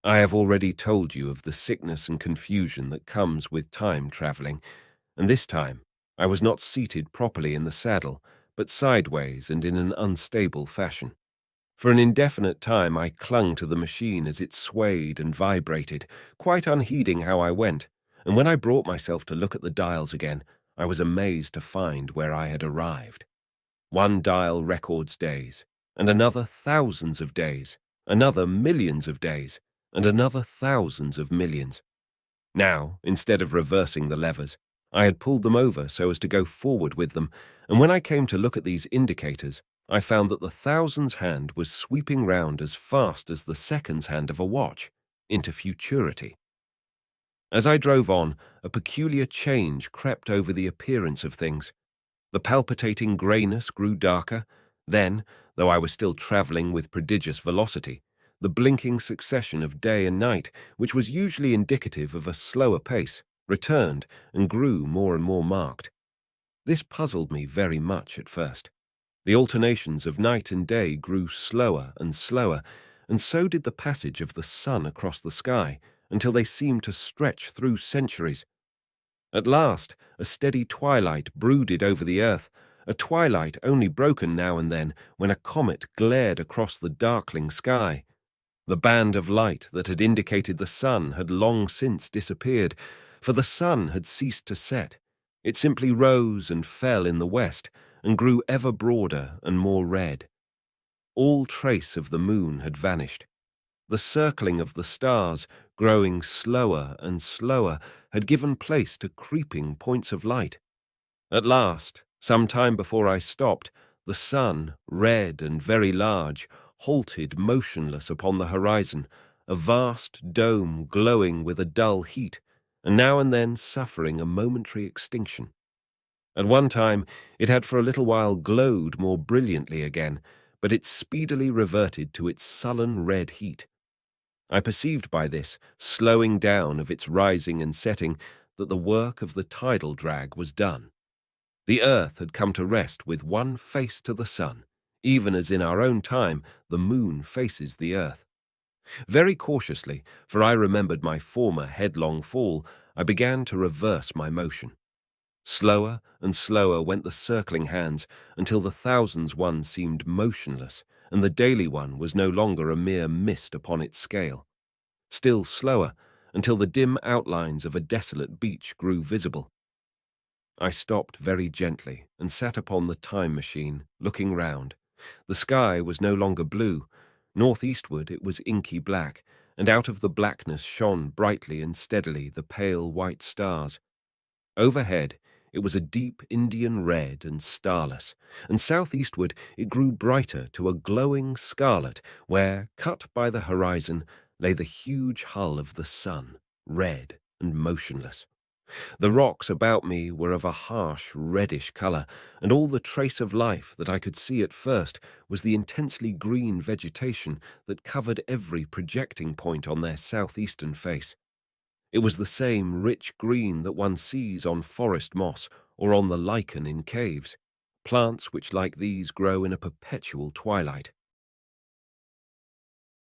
I have already told you of the sickness and confusion that comes with time traveling, and this time I was not seated properly in the saddle, but sideways and in an unstable fashion. For an indefinite time I clung to the machine as it swayed and vibrated, quite unheeding how I went, and when I brought myself to look at the dials again, I was amazed to find where I had arrived. One dial records days, and another thousands of days, another millions of days, and another thousands of millions. Now, instead of reversing the levers, I had pulled them over so as to go forward with them, and when I came to look at these indicators, I found that the thousands hand was sweeping round as fast as the seconds hand of a watch, into futurity. As I drove on, a peculiar change crept over the appearance of things. The palpitating greyness grew darker. Then, though I was still travelling with prodigious velocity, the blinking succession of day and night, which was usually indicative of a slower pace, returned and grew more and more marked. This puzzled me very much at first. The alternations of night and day grew slower and slower, and so did the passage of the sun across the sky, until they seemed to stretch through centuries. At last, a steady twilight brooded over the earth, a twilight only broken now and then when a comet glared across the darkling sky. The band of light that had indicated the sun had long since disappeared, for the sun had ceased to set. It simply rose and fell in the west, and grew ever broader and more red. All trace of the moon had vanished. The circling of the stars, growing slower and slower, had given place to creeping points of light. At last, some time before I stopped, the sun, red and very large, halted motionless upon the horizon, a vast dome glowing with a dull heat, and now and then suffering a momentary extinction. At one time it had for a little while glowed more brilliantly again, but it speedily reverted to its sullen red heat. I perceived by this slowing down of its rising and setting that the work of the tidal drag was done. The earth had come to rest with one face to the sun, even as in our own time the moon faces the earth. Very cautiously, for I remembered my former headlong fall, I began to reverse my motion. Slower and slower went the circling hands until the thousands one seemed motionless, and the daily one was no longer a mere mist upon its scale. Still slower, until the dim outlines of a desolate beach grew visible. I stopped very gently and sat upon the time machine, looking round. The sky was no longer blue. Northeastward it was inky black, and out of the blackness shone brightly and steadily the pale white stars. Overhead it was a deep Indian red and starless, and southeastward it grew brighter to a glowing scarlet, where, cut by the horizon, lay the huge hull of the sun, red and motionless. The rocks about me were of a harsh, reddish colour, and all the trace of life that I could see at first was the intensely green vegetation that covered every projecting point on their southeastern face. It was the same rich green that one sees on forest moss or on the lichen in caves, plants which like these grow in a perpetual twilight.